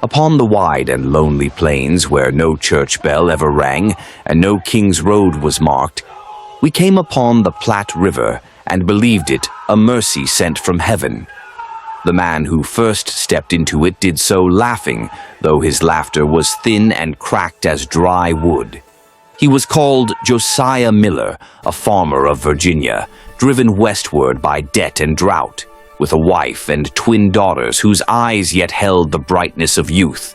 Upon the wide and lonely plains where no church bell ever rang and no king's road was marked, we came upon the Platte River and believed it a mercy sent from heaven. The man who first stepped into it did so laughing, though his laughter was thin and cracked as dry wood. He was called Josiah Miller, a farmer of Virginia, driven westward by debt and drought, with a wife and twin daughters whose eyes yet held the brightness of youth.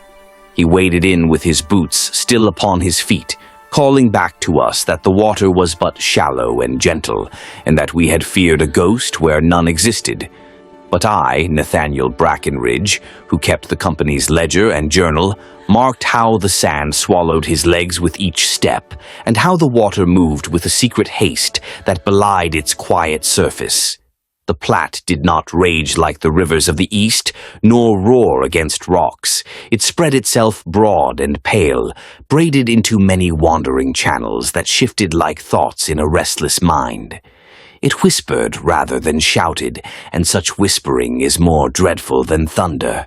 He waded in with his boots still upon his feet, calling back to us that the water was but shallow and gentle, and that we had feared a ghost where none existed. But I, Nathaniel Brackenridge, who kept the company's ledger and journal, marked how the sand swallowed his legs with each step, and how the water moved with a secret haste that belied its quiet surface. The Platte did not rage like the rivers of the East, nor roar against rocks. It spread itself broad and pale, braided into many wandering channels that shifted like thoughts in a restless mind. It whispered rather than shouted, and such whispering is more dreadful than thunder.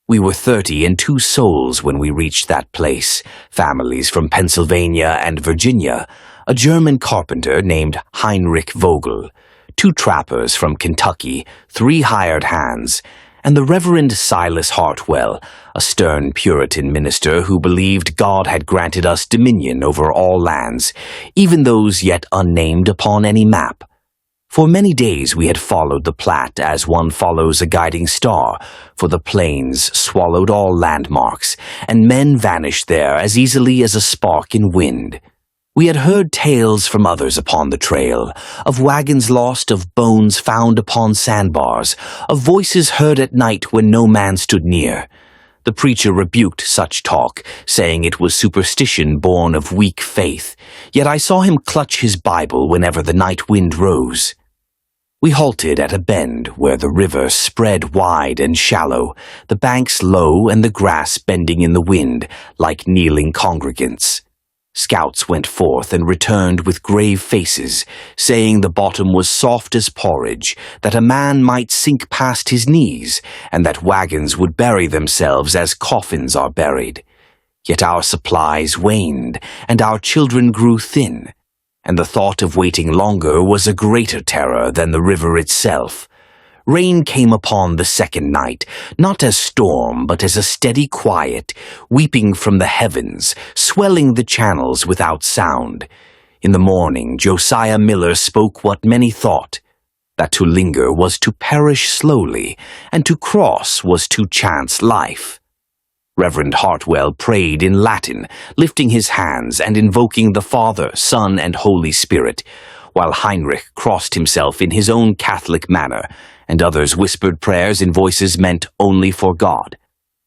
We were 32 souls when we reached that place, families from Pennsylvania and Virginia, a German carpenter named Heinrich Vogel, 2 trappers from Kentucky, 3 hired hands, and the Reverend Silas Hartwell, a stern Puritan minister who believed God had granted us dominion over all lands, even those yet unnamed upon any map. For many days we had followed the Platte as one follows a guiding star, for the plains swallowed all landmarks, and men vanished there as easily as a spark in wind. We had heard tales from others upon the trail, of wagons lost, of bones found upon sandbars, of voices heard at night when no man stood near. The preacher rebuked such talk, saying it was superstition born of weak faith, yet I saw him clutch his Bible whenever the night wind rose. We halted at a bend where the river spread wide and shallow, the banks low and the grass bending in the wind like kneeling congregants. Scouts went forth and returned with grave faces, saying the bottom was soft as porridge, that a man might sink past his knees, and that wagons would bury themselves as coffins are buried. Yet our supplies waned, and our children grew thin, and the thought of waiting longer was a greater terror than the river itself. Rain came upon the second night, not as storm, but as a steady quiet, weeping from the heavens, swelling the channels without sound. In the morning, Josiah Miller spoke what many thought, that to linger was to perish slowly, and to cross was to chance life. Reverend Hartwell prayed in Latin, lifting his hands and invoking the Father, Son, and Holy Spirit, while Heinrich crossed himself in his own Catholic manner, and others whispered prayers in voices meant only for God.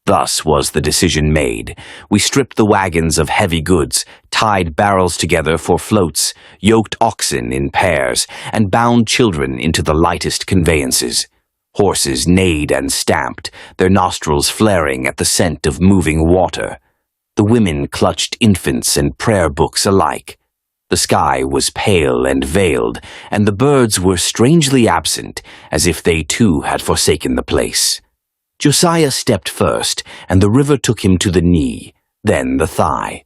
Thus was the decision made. We stripped the wagons of heavy goods, tied barrels together for floats, yoked oxen in pairs, and bound children into the lightest conveyances. Horses neighed and stamped, their nostrils flaring at the scent of moving water. The women clutched infants and prayer books alike. The sky was pale and veiled, and the birds were strangely absent, as if they too had forsaken the place. Josiah stepped first, and the river took him to the knee, then the thigh.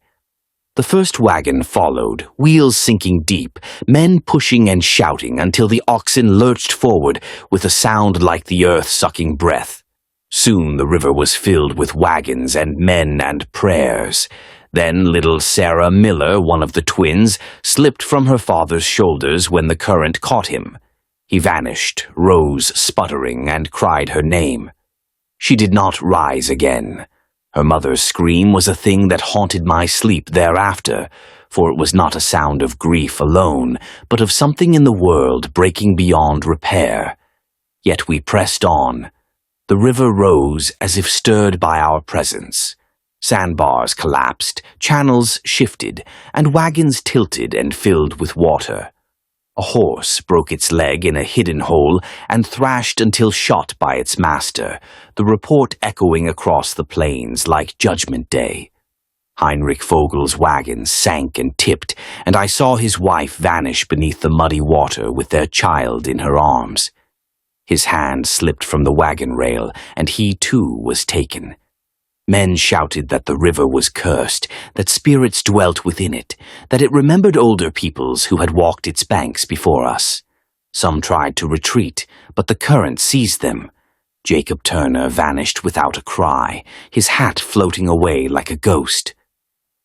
The first wagon followed, wheels sinking deep, men pushing and shouting until the oxen lurched forward with a sound like the earth sucking breath. Soon the river was filled with wagons and men and prayers. Then little Sarah Miller, one of the twins, slipped from her father's shoulders when the current caught him. He vanished, rose sputtering, and cried her name. She did not rise again. Her mother's scream was a thing that haunted my sleep thereafter, for it was not a sound of grief alone, but of something in the world breaking beyond repair. Yet we pressed on. The river rose as if stirred by our presence. Sandbars collapsed, channels shifted, and wagons tilted and filled with water. A horse broke its leg in a hidden hole and thrashed until shot by its master, the report echoing across the plains like Judgment Day. Heinrich Vogel's wagon sank and tipped, and I saw his wife vanish beneath the muddy water with their child in her arms. His hand slipped from the wagon rail, and he too was taken. Men shouted that the river was cursed, that spirits dwelt within it, that it remembered older peoples who had walked its banks before us. Some tried to retreat, but the current seized them. Jacob Turner vanished without a cry, his hat floating away like a ghost.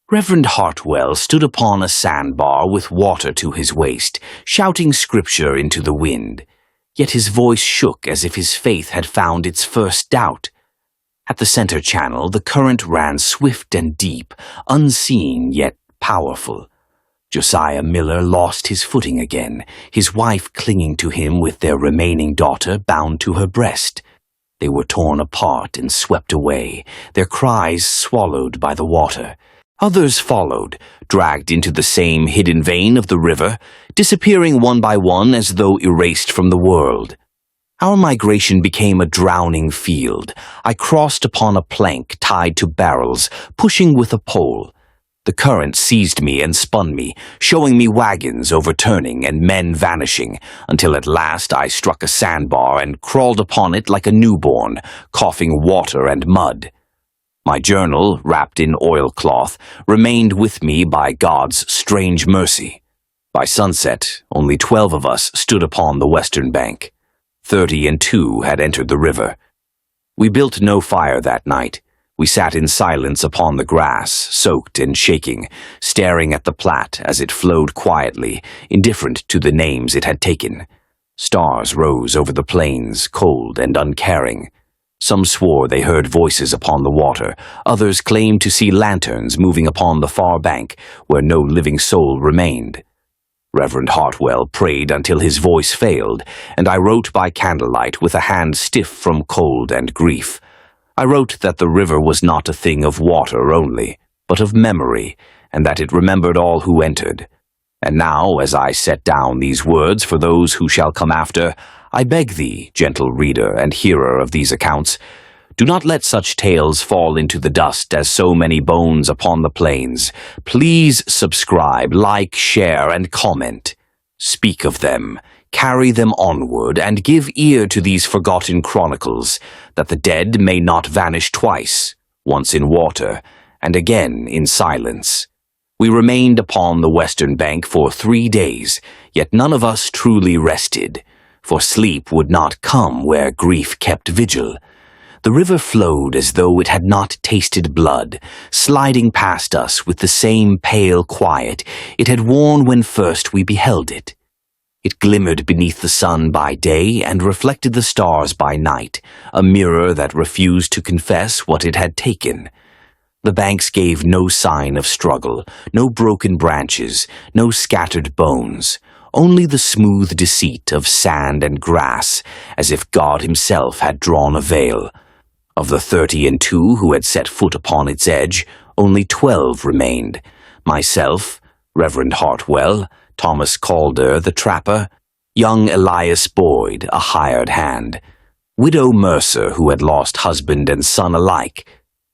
Reverend Hartwell stood upon a sandbar with water to his waist, shouting scripture into the wind. Yet his voice shook as if his faith had found its first doubt. At the center channel, the current ran swift and deep, unseen yet powerful. Josiah Miller lost his footing again, his wife clinging to him with their remaining daughter bound to her breast. They were torn apart and swept away, their cries swallowed by the water. Others followed, dragged into the same hidden vein of the river, disappearing one by one as though erased from the world. Our migration became a drowning field. I crossed upon a plank tied to barrels, pushing with a pole. The current seized me and spun me, showing me wagons overturning and men vanishing, until at last I struck a sandbar and crawled upon it like a newborn, coughing water and mud. My journal, wrapped in oilcloth, remained with me by God's strange mercy. By sunset, only 12 of us stood upon the western bank. 32 had entered the river. We built no fire that night. We sat in silence upon the grass, soaked and shaking, staring at the Platte as it flowed quietly, indifferent to the names it had taken. Stars rose over the plains, cold and uncaring. Some swore they heard voices upon the water. Others claimed to see lanterns moving upon the far bank, where no living soul remained. Reverend Hartwell prayed until his voice failed, and I wrote by candlelight with a hand stiff from cold and grief. I wrote that the river was not a thing of water only, but of memory, and that it remembered all who entered. And now, as I set down these words for those who shall come after, I beg thee, gentle reader and hearer of these accounts, do not let such tales fall into the dust as so many bones upon the plains. Please subscribe, like, share, and comment. Speak of them, carry them onward, and give ear to these forgotten chronicles, that the dead may not vanish twice, once in water, and again in silence. We remained upon the western bank for 3 days, yet none of us truly rested, for sleep would not come where grief kept vigil. The river flowed as though it had not tasted blood, sliding past us with the same pale quiet it had worn when first we beheld it. It glimmered beneath the sun by day and reflected the stars by night, a mirror that refused to confess what it had taken. The banks gave no sign of struggle, no broken branches, no scattered bones, only the smooth deceit of sand and grass, as if God himself had drawn a veil. Of the 32 who had set foot upon its edge, only 12 remained. Myself, Reverend Hartwell, Thomas Calder, the trapper, young Elias Boyd, a hired hand, Widow Mercer, who had lost husband and son alike,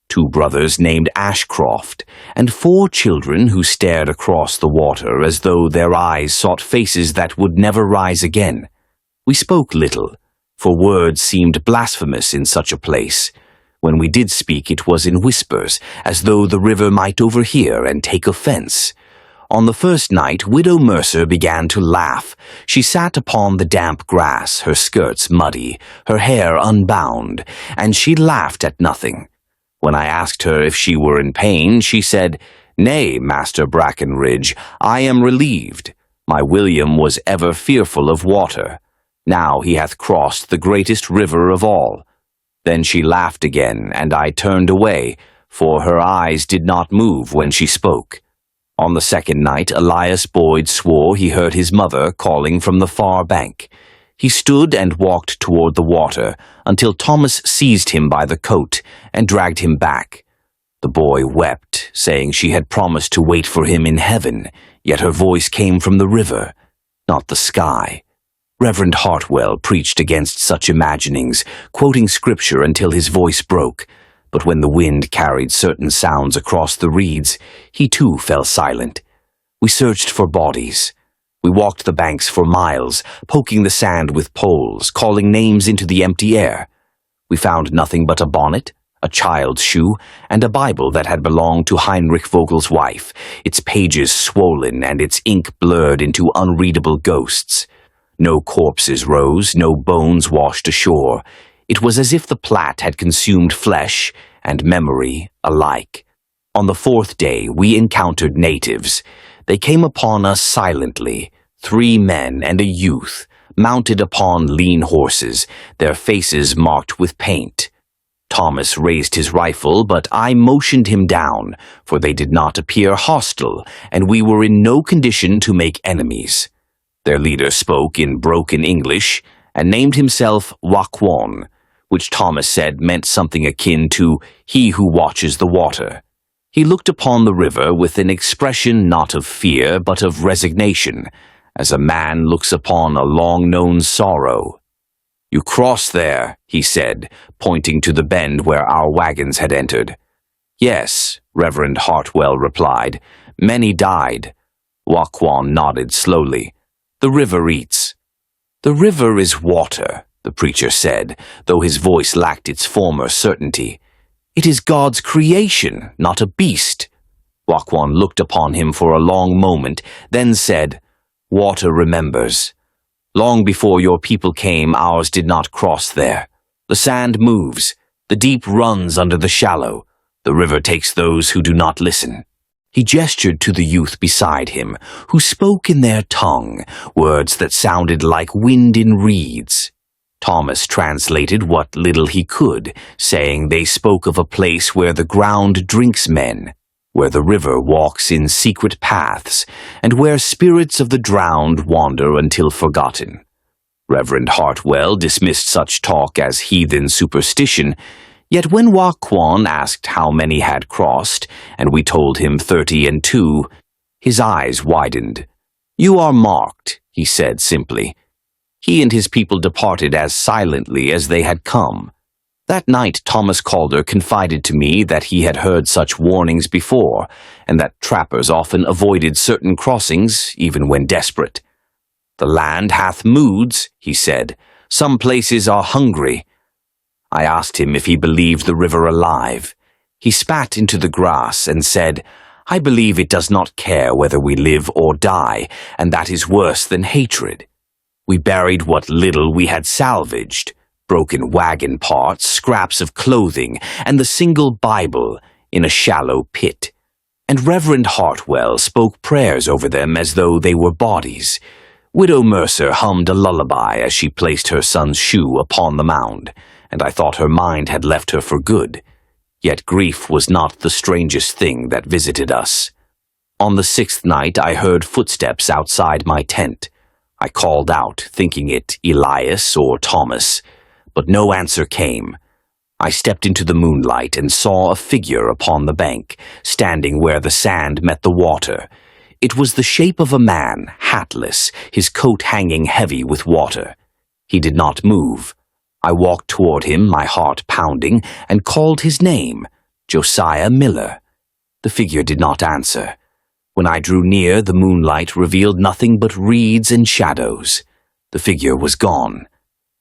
2 brothers named Ashcroft, and 4 children who stared across the water as though their eyes sought faces that would never rise again. We spoke little, for words seemed blasphemous in such a place. When we did speak, it was in whispers, as though the river might overhear and take offense. On the first night, Widow Mercer began to laugh. She sat upon the damp grass, her skirts muddy, her hair unbound, and she laughed at nothing. When I asked her if she were in pain, she said, "Nay, Master Brackenridge, I am relieved. My William was ever fearful of water. Now he hath crossed the greatest river of all." Then she laughed again, and I turned away, for her eyes did not move when she spoke. On the second night, Elias Boyd swore he heard his mother calling from the far bank. He stood and walked toward the water, until Thomas seized him by the coat and dragged him back. The boy wept, saying she had promised to wait for him in heaven, yet her voice came from the river, not the sky. Reverend Hartwell preached against such imaginings, quoting scripture until his voice broke, but when the wind carried certain sounds across the reeds, he too fell silent. We searched for bodies. We walked the banks for miles, poking the sand with poles, calling names into the empty air. We found nothing but a bonnet, a child's shoe, and a Bible that had belonged to Heinrich Vogel's wife, its pages swollen and its ink blurred into unreadable ghosts. No corpses rose, no bones washed ashore. It was as if the Platte had consumed flesh and memory alike. On the fourth day, we encountered natives. They came upon us silently, 3 men and a youth, mounted upon lean horses, their faces marked with paint. Thomas raised his rifle, but I motioned him down, for they did not appear hostile, and we were in no condition to make enemies. Their leader spoke in broken English and named himself Wagons, which Thomas said meant something akin to "he who watches the water." He looked upon the river with an expression not of fear but of resignation, as a man looks upon a long-known sorrow. "You cross there," he said, pointing to the bend where our wagons had entered. "Yes," Reverend Hartwell replied. "Many died." Wagons nodded slowly. "The river eats." "The river is water," the preacher said, though his voice lacked its former certainty. "It is God's creation, not a beast." Wagons looked upon him for a long moment, then said, "Water remembers. Long before your people came, ours did not cross there. The sand moves. The deep runs under the shallow. The river takes those who do not listen." He gestured to the youth beside him, who spoke in their tongue, words that sounded like wind in reeds. Thomas translated what little he could, saying they spoke of a place where the ground drinks men, where the river walks in secret paths, and where spirits of the drowned wander until forgotten. Reverend Hartwell dismissed such talk as heathen superstition, yet when Wagons asked how many had crossed, and we told him 32, his eyes widened. "You are marked," he said simply. He and his people departed as silently as they had come. That night Thomas Calder confided to me that he had heard such warnings before, and that trappers often avoided certain crossings, even when desperate. "The land hath moods," he said. "Some places are hungry." I asked him if he believed the river alive. He spat into the grass and said, "I believe it does not care whether we live or die, and that is worse than hatred." We buried what little we had salvaged, broken wagon parts, scraps of clothing, and the single Bible in a shallow pit. And Reverend Hartwell spoke prayers over them as though they were bodies. Widow Mercer hummed a lullaby as she placed her son's shoe upon the mound, and I thought her mind had left her for good. Yet grief was not the strangest thing that visited us. On the 6th night I heard footsteps outside my tent. I called out, thinking it Elias or Thomas, but no answer came. I stepped into the moonlight and saw a figure upon the bank, standing where the sand met the water. It was the shape of a man, hatless, his coat hanging heavy with water. He did not move. I walked toward him, my heart pounding, and called his name, Josiah Miller. The figure did not answer. When I drew near, the moonlight revealed nothing but reeds and shadows. The figure was gone.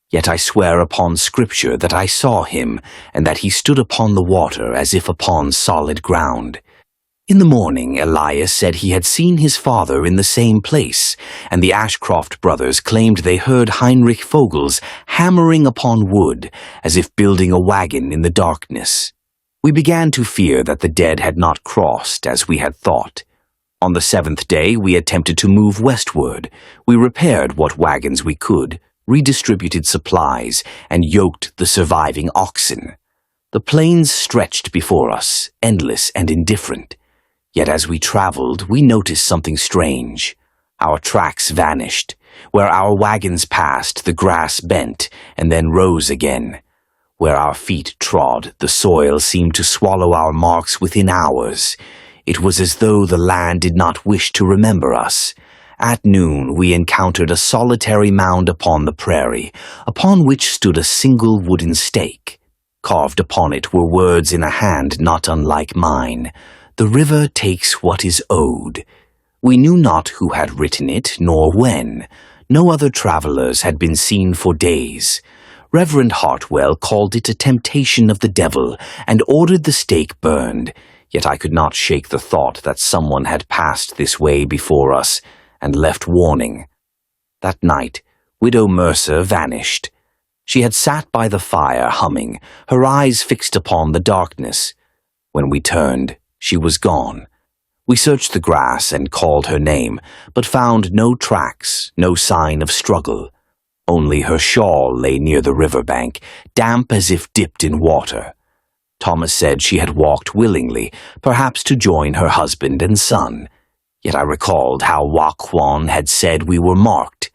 Yet I swear upon Scripture that I saw him, and that he stood upon the water as if upon solid ground. In the morning, Elias said he had seen his father in the same place, and the Ashcroft brothers claimed they heard Heinrich Vogel's hammering upon wood, as if building a wagon in the darkness. We began to fear that the dead had not crossed as we had thought. On the 7th day, we attempted to move westward. We repaired what wagons we could, redistributed supplies, and yoked the surviving oxen. The plains stretched before us, endless and indifferent. Yet as we traveled, we noticed something strange. Our tracks vanished. Where our wagons passed, the grass bent and then rose again. Where our feet trod, the soil seemed to swallow our marks within hours. It was as though the land did not wish to remember us. At noon, we encountered a solitary mound upon the prairie, upon which stood a single wooden stake. Carved upon it were words in a hand not unlike mine. "The river takes what is owed." We knew not who had written it, nor when. No other travelers had been seen for days. Reverend Hartwell called it a temptation of the devil and ordered the stake burned, yet I could not shake the thought that someone had passed this way before us and left warning. That night, Widow Mercer vanished. She had sat by the fire humming, her eyes fixed upon the darkness. When we turned, she was gone. We searched the grass and called her name, but found no tracks, no sign of struggle. Only her shawl lay near the riverbank, damp as if dipped in water. Thomas said she had walked willingly, perhaps to join her husband and son. Yet I recalled how Wagons had said we were marked.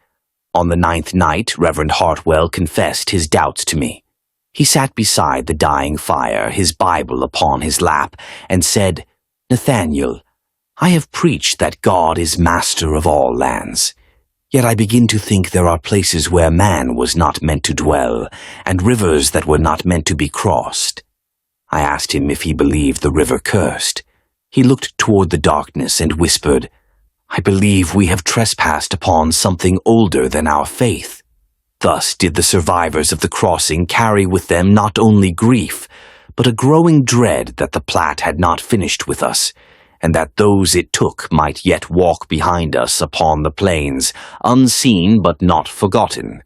On the 9th night, Reverend Hartwell confessed his doubts to me. He sat beside the dying fire, his Bible upon his lap, and said, "Nathaniel, I have preached that God is master of all lands. Yet I begin to think there are places where man was not meant to dwell, and rivers that were not meant to be crossed." I asked him if he believed the river cursed. He looked toward the darkness and whispered, "I believe we have trespassed upon something older than our faith." Thus did the survivors of the crossing carry with them not only grief, but a growing dread that the Platte had not finished with us, and that those it took might yet walk behind us upon the plains, unseen but not forgotten.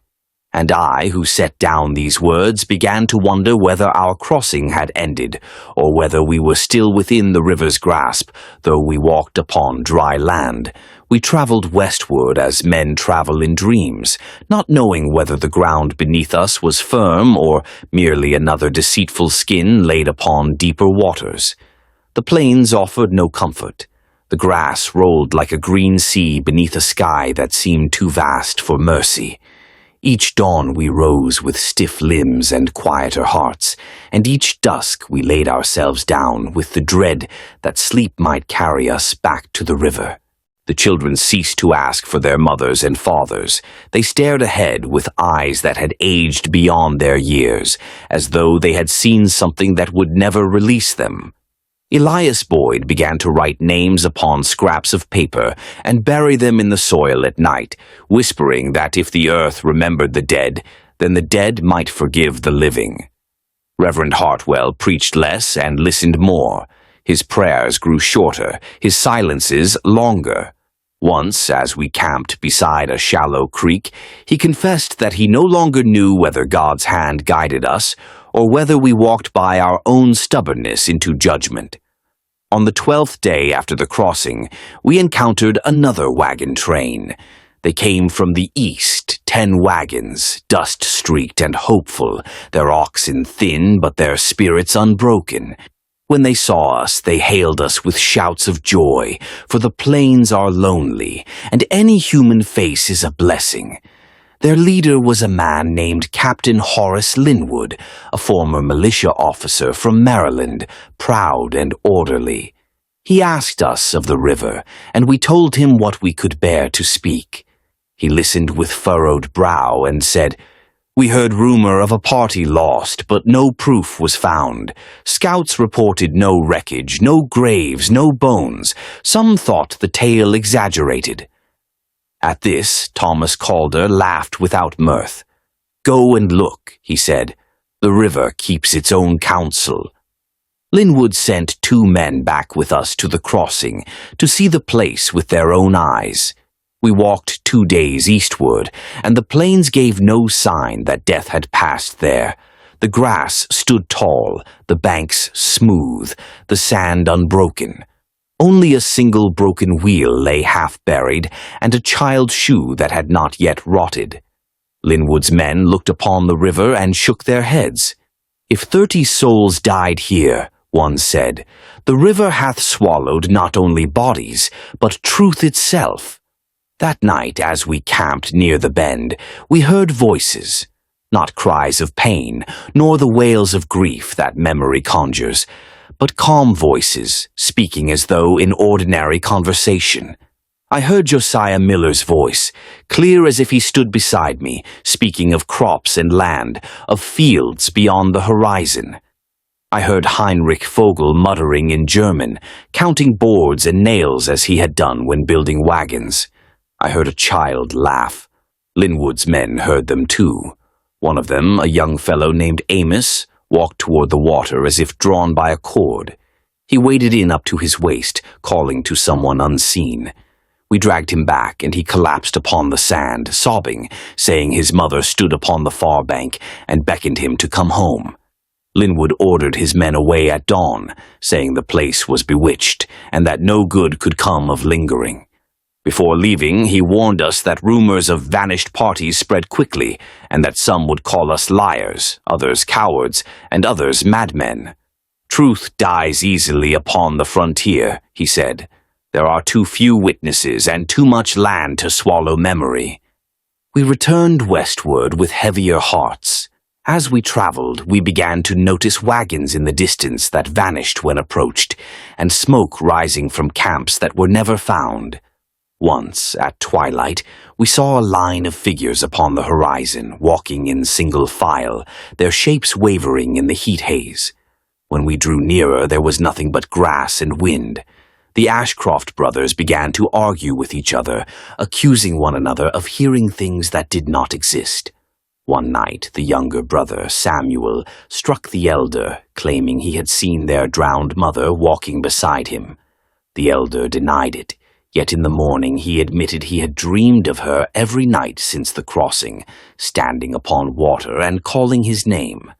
And I, who set down these words, began to wonder whether our crossing had ended, or whether we were still within the river's grasp, though we walked upon dry land. We traveled westward as men travel in dreams, not knowing whether the ground beneath us was firm or merely another deceitful skin laid upon deeper waters. The plains offered no comfort. The grass rolled like a green sea beneath a sky that seemed too vast for mercy. Each dawn we rose with stiff limbs and quieter hearts, and each dusk we laid ourselves down with the dread that sleep might carry us back to the river. The children ceased to ask for their mothers and fathers. They stared ahead with eyes that had aged beyond their years, as though they had seen something that would never release them. Elias Boyd began to write names upon scraps of paper and bury them in the soil at night, whispering that if the earth remembered the dead, then the dead might forgive the living. Reverend Hartwell preached less and listened more. His prayers grew shorter, his silences longer. Once, as we camped beside a shallow creek, he confessed that he no longer knew whether God's hand guided us or whether we walked by our own stubbornness into judgment. On the 12th day after the crossing, we encountered another wagon train. They came from the east, 10 wagons, dust-streaked and hopeful, their oxen thin but their spirits unbroken. When they saw us, they hailed us with shouts of joy, for the plains are lonely, and any human face is a blessing. Their leader was a man named Captain Horace Linwood, a former militia officer from Maryland, proud and orderly. He asked us of the river, and we told him what we could bear to speak. He listened with furrowed brow and said, "We heard rumor of a party lost, but no proof was found. Scouts reported no wreckage, no graves, no bones. Some thought the tale exaggerated." At this, Thomas Calder laughed without mirth. "Go and look," he said. "The river keeps its own counsel." Linwood sent 2 men back with us to the crossing to see the place with their own eyes. We walked 2 days eastward, and the plains gave no sign that death had passed there. The grass stood tall, the banks smooth, the sand unbroken. Only a single broken wheel lay half-buried, and a child's shoe that had not yet rotted. Linwood's men looked upon the river and shook their heads. "If 30 souls died here," one said, "the river hath swallowed not only bodies, but truth itself." That night, as we camped near the bend, we heard voices, not cries of pain, nor the wails of grief that memory conjures, but calm voices, speaking as though in ordinary conversation. I heard Josiah Miller's voice, clear as if he stood beside me, speaking of crops and land, of fields beyond the horizon. I heard Heinrich Vogel muttering in German, counting boards and nails as he had done when building wagons. I heard a child laugh. Linwood's men heard them too. One of them, a young fellow named Amos, walked toward the water as if drawn by a cord. He waded in up to his waist, calling to someone unseen. We dragged him back, and he collapsed upon the sand, sobbing, saying his mother stood upon the far bank and beckoned him to come home. Linwood ordered his men away at dawn, saying the place was bewitched, and that no good could come of lingering. Before leaving, he warned us that rumors of vanished parties spread quickly, and that some would call us liars, others cowards, and others madmen. Truth dies easily upon the frontier, he said. There are too few witnesses and too much land to swallow memory. We returned westward with heavier hearts. As we traveled, we began to notice wagons in the distance that vanished when approached, and smoke rising from camps that were never found. Once, at twilight, we saw a line of figures upon the horizon, walking in single file, their shapes wavering in the heat haze. When we drew nearer, there was nothing but grass and wind. The Ashcroft brothers began to argue with each other, accusing one another of hearing things that did not exist. One night, the younger brother, Samuel, struck the elder, claiming he had seen their drowned mother walking beside him. The elder denied it. Yet in the morning he admitted he had dreamed of her every night since the crossing, standing upon water and calling his name.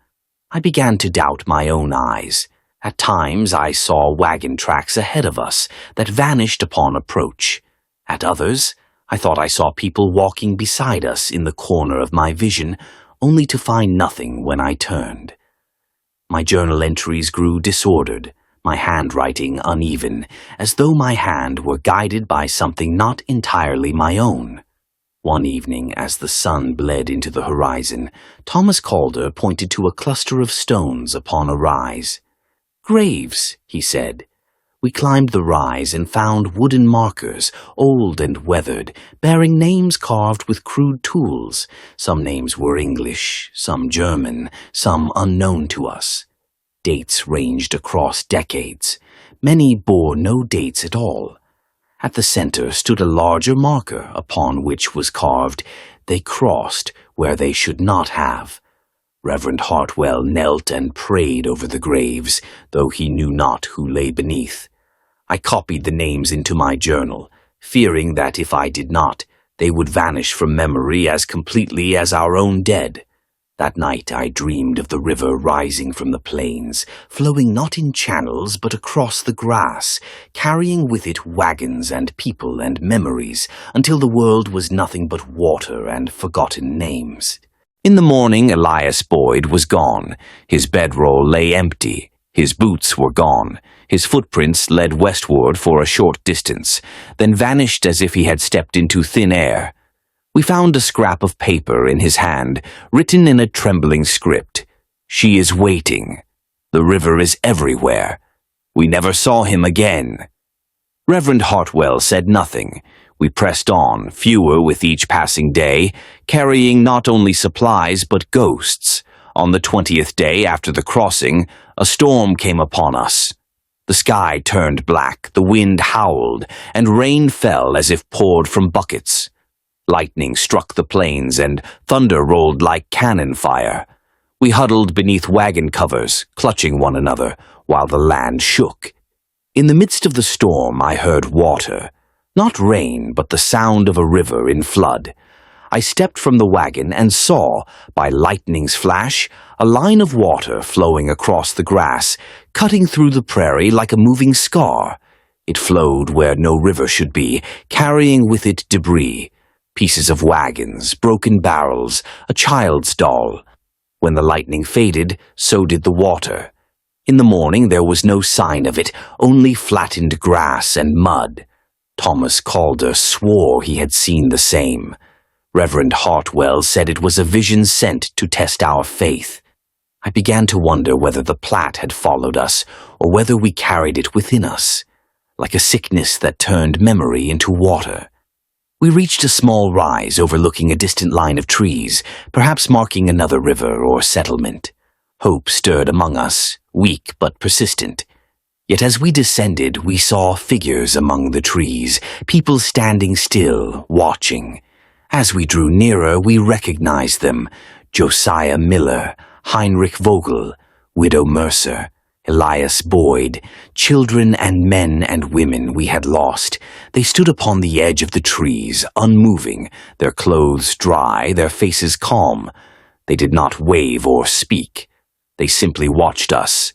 I began to doubt my own eyes. At times I saw wagon tracks ahead of us that vanished upon approach. At others, I thought I saw people walking beside us in the corner of my vision, only to find nothing when I turned. My journal entries grew disordered, my handwriting uneven, as though my hand were guided by something not entirely my own. One evening, as the sun bled into the horizon, Thomas Calder pointed to a cluster of stones upon a rise. "Graves," he said. We climbed the rise and found wooden markers, old and weathered, bearing names carved with crude tools. Some names were English, some German, some unknown to us. Dates ranged across decades. Many bore no dates at all. At the center stood a larger marker upon which was carved, "They crossed where they should not have." Reverend Hartwell knelt and prayed over the graves, though he knew not who lay beneath. I copied the names into my journal, fearing that if I did not, they would vanish from memory as completely as our own dead. That night I dreamed of the river rising from the plains, flowing not in channels but across the grass, carrying with it wagons and people and memories, until the world was nothing but water and forgotten names. In the morning Elias Boyd was gone. His bedroll lay empty. His boots were gone. His footprints led westward for a short distance, then vanished as if he had stepped into thin air. We found a scrap of paper in his hand, written in a trembling script. "She is waiting. The river is everywhere." We never saw him again. Reverend Hartwell said nothing. We pressed on, fewer with each passing day, carrying not only supplies but ghosts. On the 20th day after the crossing, a storm came upon us. The sky turned black, the wind howled, and rain fell as if poured from buckets. Lightning struck the plains, and thunder rolled like cannon fire. We huddled beneath wagon covers, clutching one another, while the land shook. In the midst of the storm I heard water. Not rain, but the sound of a river in flood. I stepped from the wagon and saw, by lightning's flash, a line of water flowing across the grass, cutting through the prairie like a moving scar. It flowed where no river should be, carrying with it debris. Pieces of wagons, broken barrels, a child's doll. When the lightning faded, so did the water. In the morning there was no sign of it, only flattened grass and mud. Thomas Calder swore he had seen the same. Reverend Hartwell said it was a vision sent to test our faith. I began to wonder whether the Platte had followed us, or whether we carried it within us, like a sickness that turned memory into water. We reached a small rise overlooking a distant line of trees, perhaps marking another river or settlement. Hope stirred among us, weak but persistent. Yet as we descended, we saw figures among the trees, people standing still, watching. As we drew nearer, we recognized them. Josiah Miller, Heinrich Vogel, Widow Mercer, Elias Boyd, children and men and women we had lost. They stood upon the edge of the trees, unmoving, their clothes dry, their faces calm. They did not wave or speak. They simply watched us.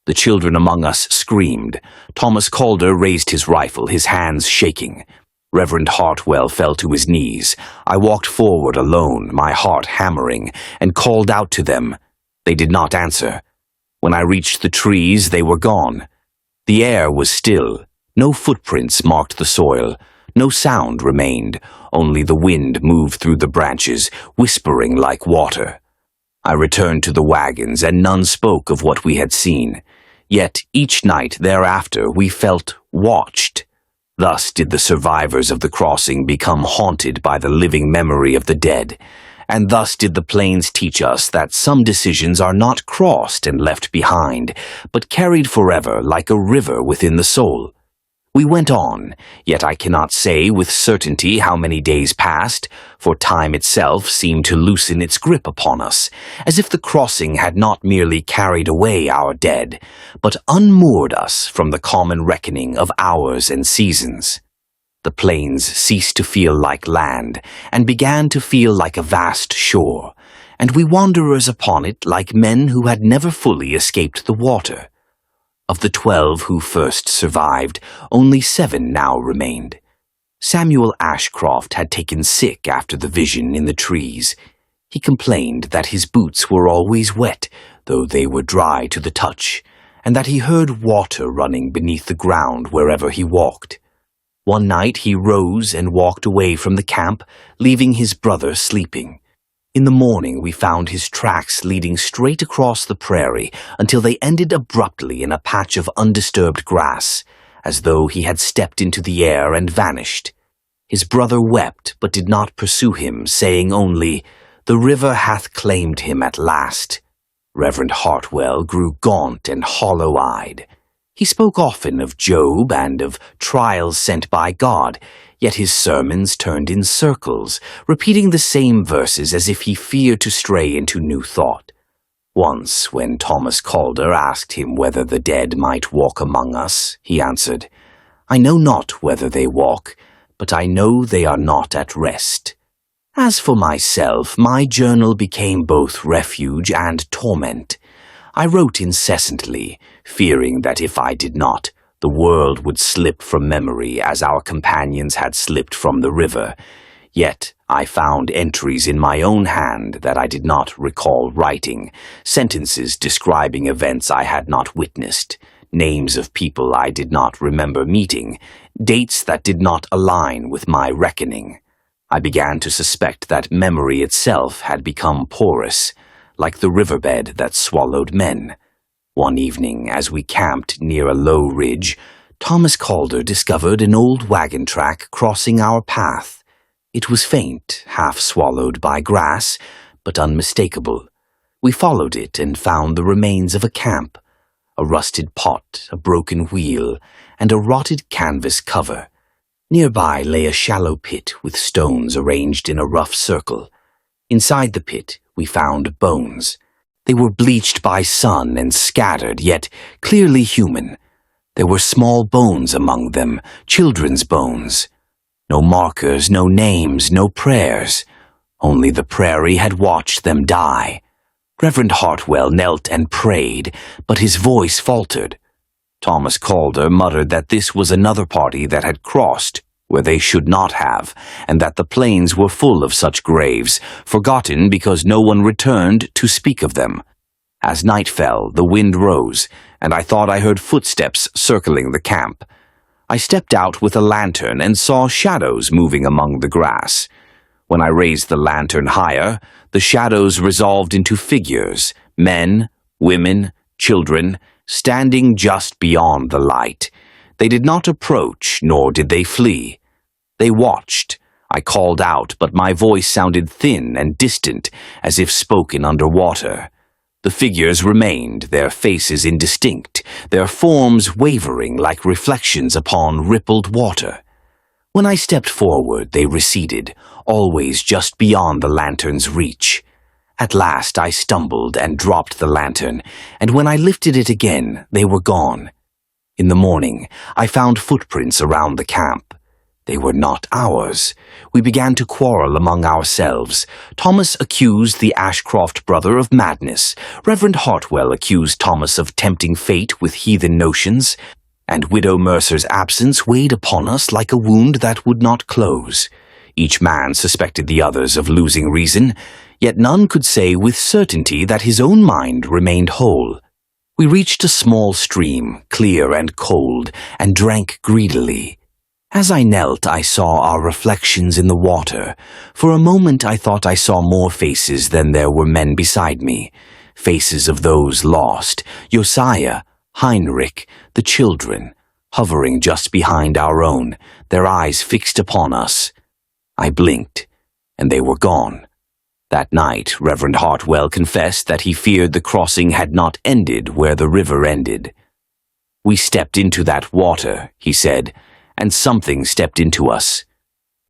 The children among us screamed. Thomas Calder raised his rifle, his hands shaking. Reverend Hartwell fell to his knees. I walked forward alone, my heart hammering, and called out to them. They did not answer. When I reached the trees, they were gone. The air was still. No footprints marked the soil. No sound remained. Only the wind moved through the branches, whispering like water. I returned to the wagons, and none spoke of what we had seen. Yet each night thereafter we felt watched. Thus did the survivors of the crossing become haunted by the living memory of the dead. And thus did the plains teach us that some decisions are not crossed and left behind, but carried forever like a river within the soul. We went on, yet I cannot say with certainty how many days passed, for time itself seemed to loosen its grip upon us, as if the crossing had not merely carried away our dead, but unmoored us from the common reckoning of hours and seasons. The plains ceased to feel like land, and began to feel like a vast shore, and we wanderers upon it like men who had never fully escaped the water. Of the 12 who first survived, only 7 now remained. Samuel Ashcroft had taken sick after the vision in the trees. He complained that his boots were always wet, though they were dry to the touch, and that he heard water running beneath the ground wherever he walked. One night he rose and walked away from the camp, leaving his brother sleeping. In the morning we found his tracks leading straight across the prairie until they ended abruptly in a patch of undisturbed grass, as though he had stepped into the air and vanished. His brother wept but did not pursue him, saying only, "The river hath claimed him at last." Reverend Hartwell grew gaunt and hollow-eyed. He spoke often of Job and of trials sent by God, yet his sermons turned in circles, repeating the same verses as if he feared to stray into new thought. Once, when Thomas Calder asked him whether the dead might walk among us, he answered, "I know not whether they walk, but I know they are not at rest." As for myself, my journal became both refuge and torment. I wrote incessantly, fearing that if I did not, the world would slip from memory as our companions had slipped from the river. Yet I found entries in my own hand that I did not recall writing, sentences describing events I had not witnessed, names of people I did not remember meeting, dates that did not align with my reckoning. I began to suspect that memory itself had become porous, like the riverbed that swallowed men. One evening, as we camped near a low ridge, Thomas Calder discovered an old wagon track crossing our path. It was faint, half swallowed by grass, but unmistakable. We followed it and found the remains of a camp, a rusted pot, a broken wheel, and a rotted canvas cover. Nearby lay a shallow pit with stones arranged in a rough circle. Inside the pit, we found bones. They were bleached by sun and scattered, yet clearly human. There were small bones among them, children's bones. No markers, no names, no prayers. Only the prairie had watched them die. Reverend Hartwell knelt and prayed, but his voice faltered. Thomas Calder muttered that this was another party that had crossed where they should not have, and that the plains were full of such graves, forgotten because no one returned to speak of them. As night fell, the wind rose, and I thought I heard footsteps circling the camp. I stepped out with a lantern and saw shadows moving among the grass. When I raised the lantern higher, the shadows resolved into figures, men, women, children, standing just beyond the light. They did not approach, nor did they flee. They watched. I called out, but my voice sounded thin and distant, as if spoken underwater. The figures remained, their faces indistinct, their forms wavering like reflections upon rippled water. When I stepped forward, they receded, always just beyond the lantern's reach. At last I stumbled and dropped the lantern, and when I lifted it again, they were gone. In the morning, I found footprints around the camp. They were not ours. We began to quarrel among ourselves. Thomas accused the Ashcroft brother of madness. Reverend Hartwell accused Thomas of tempting fate with heathen notions. And Widow Mercer's absence weighed upon us like a wound that would not close. Each man suspected the others of losing reason, yet none could say with certainty that his own mind remained whole. We reached a small stream, clear and cold, and drank greedily. As I knelt, I saw our reflections in the water. For a moment I thought I saw more faces than there were men beside me. Faces of those lost, Josiah, Heinrich, the children, hovering just behind our own, their eyes fixed upon us. I blinked, and they were gone. That night, Reverend Hartwell confessed that he feared the crossing had not ended where the river ended. "We stepped into that water," he said, "and something stepped into us.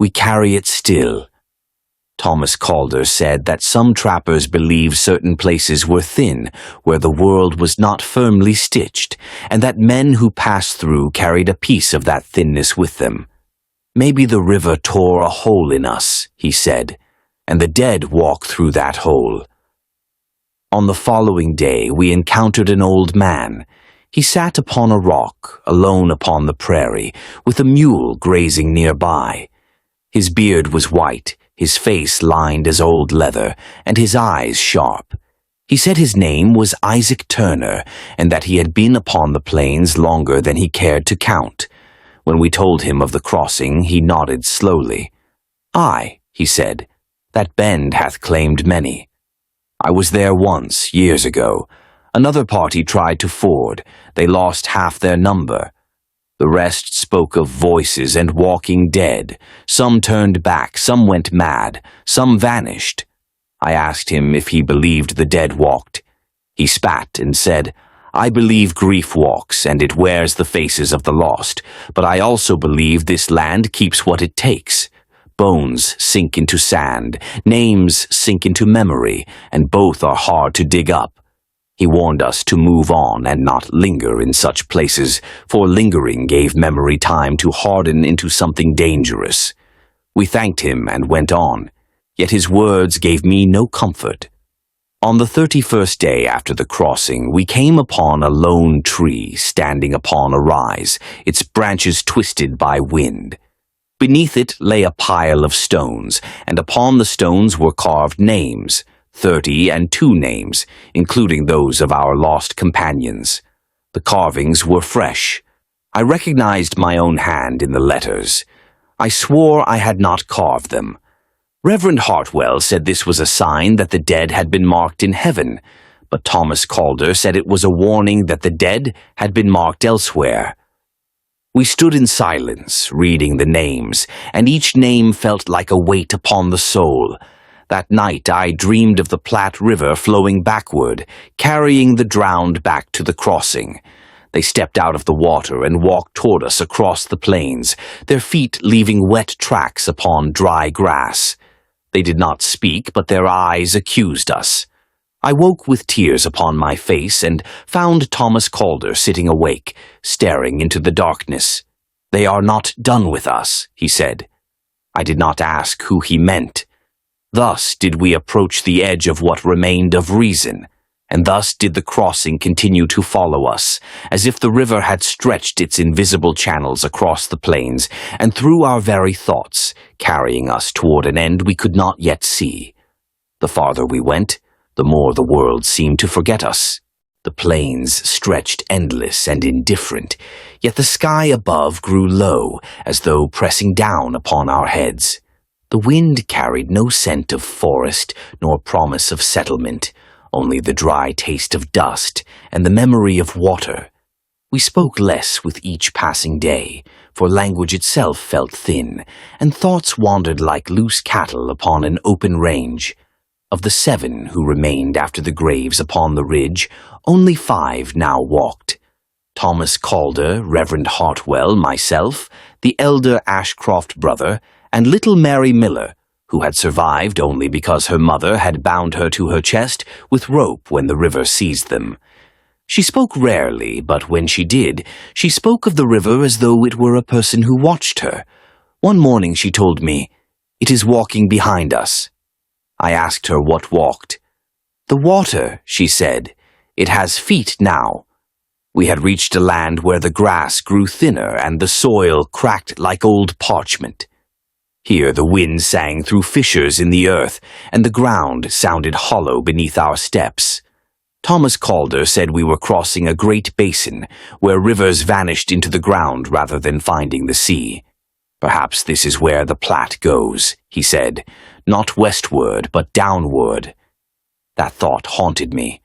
We carry it still." Thomas Calder said that some trappers believe certain places were thin, where the world was not firmly stitched, and that men who passed through carried a piece of that thinness with them. "Maybe the river tore a hole in us," he said, "and the dead walk through that hole." On the following day we encountered an old man. He sat upon a rock, alone upon the prairie, with a mule grazing nearby. His beard was white, his face lined as old leather, and his eyes sharp. He said his name was Isaac Turner, and that he had been upon the plains longer than he cared to count. When we told him of the crossing, he nodded slowly. "Aye," he said, "that bend hath claimed many. I was there once, years ago. Another party tried to ford. They lost half their number. The rest spoke of voices and walking dead. Some turned back, some went mad, some vanished. I asked him if he believed the dead walked. He spat and said, 'I believe grief walks, and it wears the faces of the lost, but I also believe this land keeps what it takes. Bones sink into sand, names sink into memory, and both are hard to dig up.' He warned us to move on and not linger in such places, for lingering gave memory time to harden into something dangerous. We thanked him and went on, yet his words gave me no comfort. On the 31st day after the crossing, we came upon a lone tree standing upon a rise, its branches twisted by wind. Beneath it lay a pile of stones, and upon the stones were carved names, 32 names, including those of our lost companions. The carvings were fresh. I recognized my own hand in the letters. I swore I had not carved them. Reverend Hartwell said this was a sign that the dead had been marked in heaven, but Thomas Calder said it was a warning that the dead had been marked elsewhere. We stood in silence, reading the names, and each name felt like a weight upon the soul. That night I dreamed of the Platte River flowing backward, carrying the drowned back to the crossing. They stepped out of the water and walked toward us across the plains, their feet leaving wet tracks upon dry grass. They did not speak, but their eyes accused us. I woke with tears upon my face and found Thomas Calder sitting awake, staring into the darkness. "They are not done with us," he said. I did not ask who he meant. Thus did we approach the edge of what remained of reason, and thus did the crossing continue to follow us, as if the river had stretched its invisible channels across the plains and through our very thoughts, carrying us toward an end we could not yet see. The farther we went, the more the world seemed to forget us. The plains stretched endless and indifferent, yet the sky above grew low, as though pressing down upon our heads. The wind carried no scent of forest nor promise of settlement, only the dry taste of dust and the memory of water. We spoke less with each passing day, for language itself felt thin, and thoughts wandered like loose cattle upon an open range. Of the 7 who remained after the graves upon the ridge, only 5 now walked. Thomas Calder, Reverend Hartwell, myself, the elder Ashcroft brother, and little Mary Miller, who had survived only because her mother had bound her to her chest with rope when the river seized them. She spoke rarely, but when she did, she spoke of the river as though it were a person who watched her. One morning she told me, "It is walking behind us." I asked her what walked. "The water," she said. "It has feet now." We had reached a land where the grass grew thinner and the soil cracked like old parchment. Here the wind sang through fissures in the earth, and the ground sounded hollow beneath our steps. Thomas Calder said we were crossing a great basin, where rivers vanished into the ground rather than finding the sea. "Perhaps this is where the Platte goes," he said. "Not westward, but downward." That thought haunted me.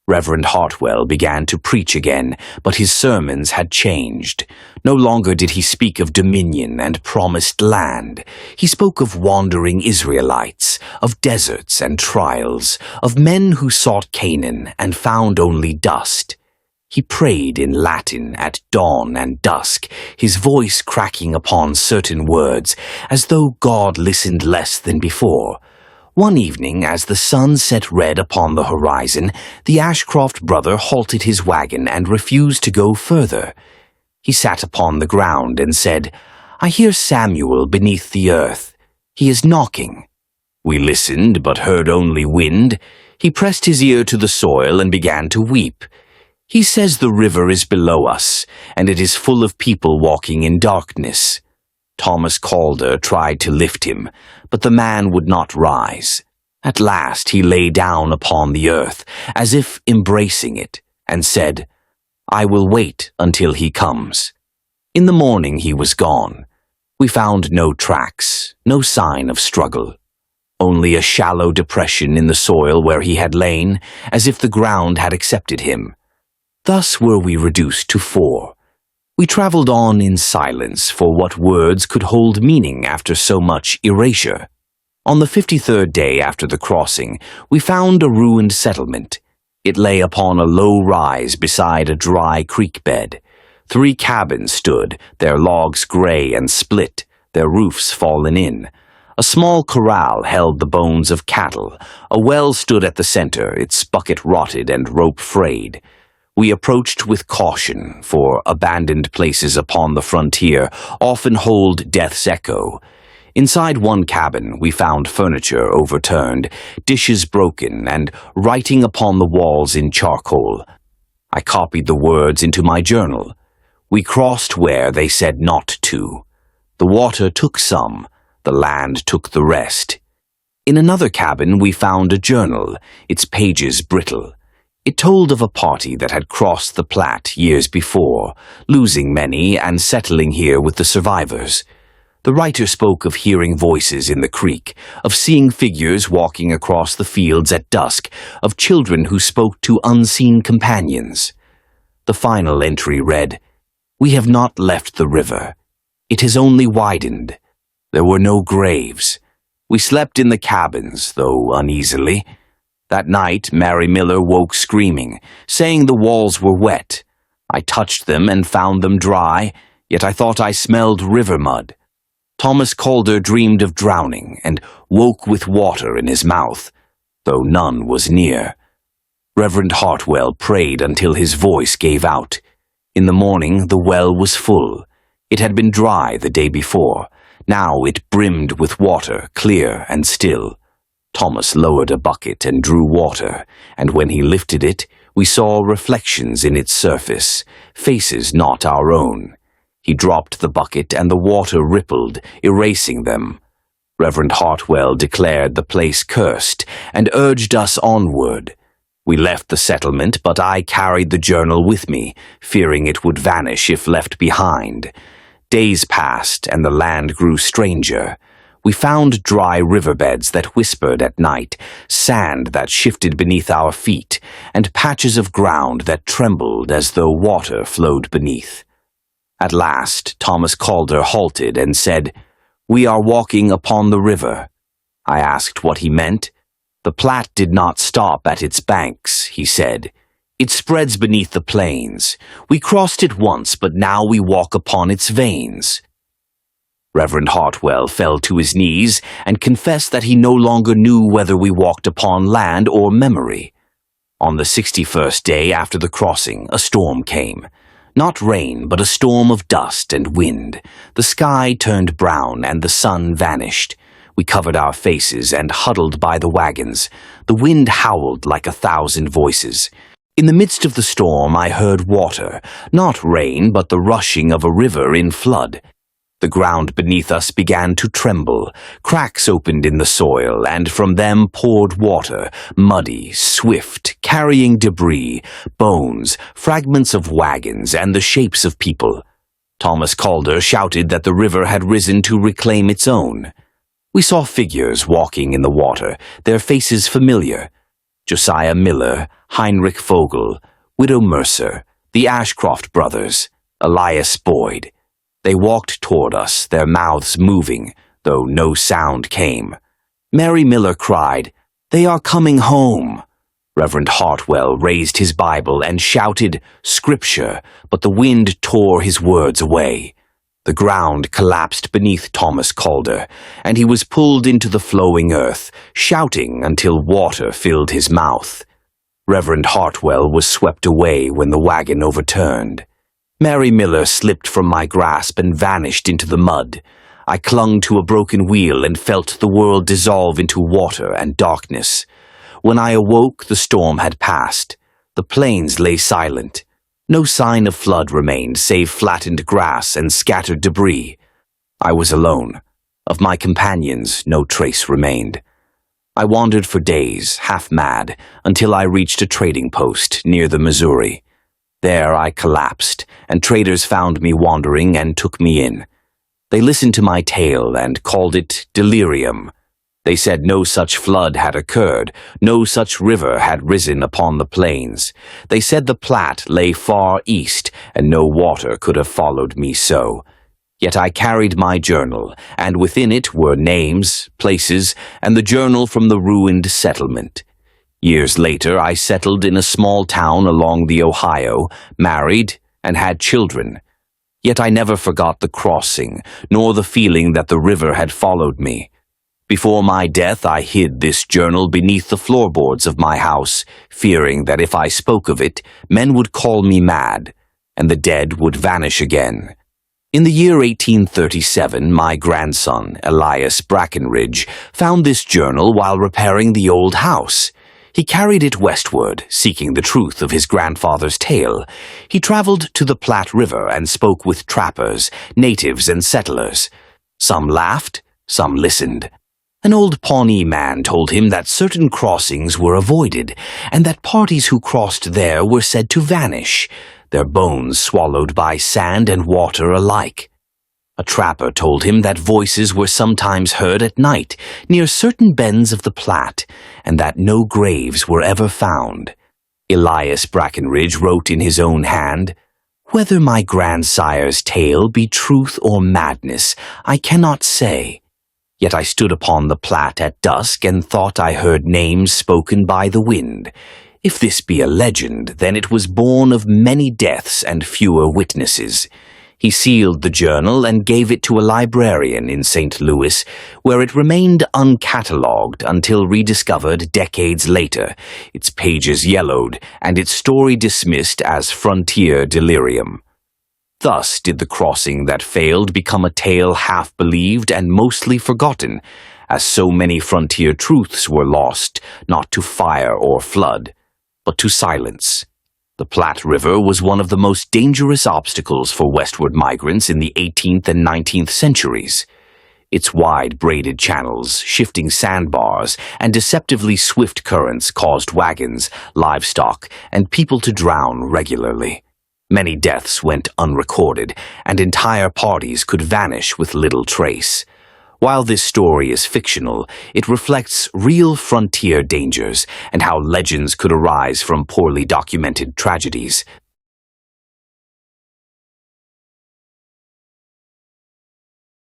Reverend Hartwell began to preach again, but his sermons had changed. No longer did he speak of dominion and promised land. He spoke of wandering Israelites, of deserts and trials, of men who sought Canaan and found only dust. He prayed in Latin at dawn and dusk, his voice cracking upon certain words, as though God listened less than before. One evening, as the sun set red upon the horizon, the Ashcroft brother halted his wagon and refused to go further. He sat upon the ground and said, "I hear Samuel beneath the earth. He is knocking." We listened, but heard only wind. He pressed his ear to the soil and began to weep. "He says the river is below us, and it is full of people walking in darkness." Thomas Calder tried to lift him, but the man would not rise. At last he lay down upon the earth, as if embracing it, and said, "I will wait until he comes." In the morning he was gone. We found no tracks, no sign of struggle. Only a shallow depression in the soil where he had lain, as if the ground had accepted him. Thus were we reduced to 4. We traveled on in silence, for what words could hold meaning after so much erasure? On the 53rd day after the crossing, we found a ruined settlement. It lay upon a low rise beside a dry creek bed. 3 cabins stood, their logs gray and split, their roofs fallen in. A small corral held the bones of cattle. A well stood at the center, its bucket rotted and rope frayed. We approached with caution, for abandoned places upon the frontier often hold death's echo. Inside one cabin we found furniture overturned, dishes broken, and writing upon the walls in charcoal. I copied the words into my journal. We crossed where they said not to. The water took some, the land took the rest. In another cabin we found a journal, its pages brittle. It told of a party that had crossed the Platte years before, losing many and settling here with the survivors. The writer spoke of hearing voices in the creek, of seeing figures walking across the fields at dusk, of children who spoke to unseen companions. The final entry read, "We have not left the river. It has only widened. There were no graves. We slept in the cabins, though uneasily. That night, Mary Miller woke screaming, saying the walls were wet. I touched them and found them dry, yet I thought I smelled river mud. Thomas Calder dreamed of drowning and woke with water in his mouth, though none was near. Reverend Hartwell prayed until his voice gave out. In the morning, the well was full. It had been dry the day before. Now it brimmed with water, clear and still. Thomas lowered a bucket and drew water, and when he lifted it, we saw reflections in its surface, faces not our own. He dropped the bucket and the water rippled, erasing them. Reverend Hartwell declared the place cursed and urged us onward. We left the settlement, but I carried the journal with me, fearing it would vanish if left behind. Days passed, and the land grew stranger. We found dry riverbeds that whispered at night, sand that shifted beneath our feet, and patches of ground that trembled as though water flowed beneath. At last, Thomas Calder halted and said, "We are walking upon the river." I asked what he meant. "The Platte did not stop at its banks," he said. "It spreads beneath the plains. We crossed it once, but now we walk upon its veins." Reverend Hartwell fell to his knees and confessed that he no longer knew whether we walked upon land or memory. On the 61st day after the crossing, a storm came. Not rain, but a storm of dust and wind. The sky turned brown and the sun vanished. We covered our faces and huddled by the wagons. The wind howled like 1,000 voices. In the midst of the storm, I heard water, not rain, but the rushing of a river in flood. The ground beneath us began to tremble. Cracks opened in the soil, and from them poured water, muddy, swift, carrying debris, bones, fragments of wagons, and the shapes of people. Thomas Calder shouted that the river had risen to reclaim its own. We saw figures walking in the water, their faces familiar. Josiah Miller, Heinrich Vogel, Widow Mercer, the Ashcroft brothers, Elias Boyd. They walked toward us, their mouths moving, though no sound came. Mary Miller cried, "They are coming home." Reverend Hartwell raised his Bible and shouted, "Scripture," but the wind tore his words away. The ground collapsed beneath Thomas Calder, and he was pulled into the flowing earth, shouting until water filled his mouth. Reverend Hartwell was swept away when the wagon overturned. Mary Miller slipped from my grasp and vanished into the mud. I clung to a broken wheel and felt the world dissolve into water and darkness. When I awoke, the storm had passed. The plains lay silent. No sign of flood remained save flattened grass and scattered debris. I was alone. Of my companions, no trace remained. I wandered for days, half mad, until I reached a trading post near the Missouri. There I collapsed, and traders found me wandering and took me in. They listened to my tale and called it delirium. They said no such flood had occurred, no such river had risen upon the plains. They said the Platte lay far east, and no water could have followed me so. Yet I carried my journal, and within it were names, places, and the journal from the ruined settlement. Years later, I settled in a small town along the Ohio, married, and had children. Yet I never forgot the crossing, nor the feeling that the river had followed me. Before my death, I hid this journal beneath the floorboards of my house, fearing that if I spoke of it, men would call me mad, and the dead would vanish again. In the year 1837, my grandson, Elias Brackenridge, found this journal while repairing the old house. He carried it westward, seeking the truth of his grandfather's tale. He traveled to the Platte River and spoke with trappers, natives, and settlers. Some laughed, some listened. An old Pawnee man told him that certain crossings were avoided, and that parties who crossed there were said to vanish, their bones swallowed by sand and water alike. A trapper told him that voices were sometimes heard at night near certain bends of the Platte, and that no graves were ever found. Elias Brackenridge wrote in his own hand, "Whether my grandsire's tale be truth or madness, I cannot say. Yet I stood upon the Platte at dusk and thought I heard names spoken by the wind. If this be a legend, then it was born of many deaths and fewer witnesses." He sealed the journal and gave it to a librarian in St. Louis, where it remained uncatalogued until rediscovered decades later, its pages yellowed and its story dismissed as frontier delirium. Thus did the crossing that failed become a tale half believed and mostly forgotten, as so many frontier truths were lost, not to fire or flood, but to silence. The Platte River was one of the most dangerous obstacles for westward migrants in the 18th and 19th centuries. Its wide braided channels, shifting sandbars, and deceptively swift currents caused wagons, livestock, and people to drown regularly. Many deaths went unrecorded, and entire parties could vanish with little trace. While this story is fictional, it reflects real frontier dangers and how legends could arise from poorly documented tragedies.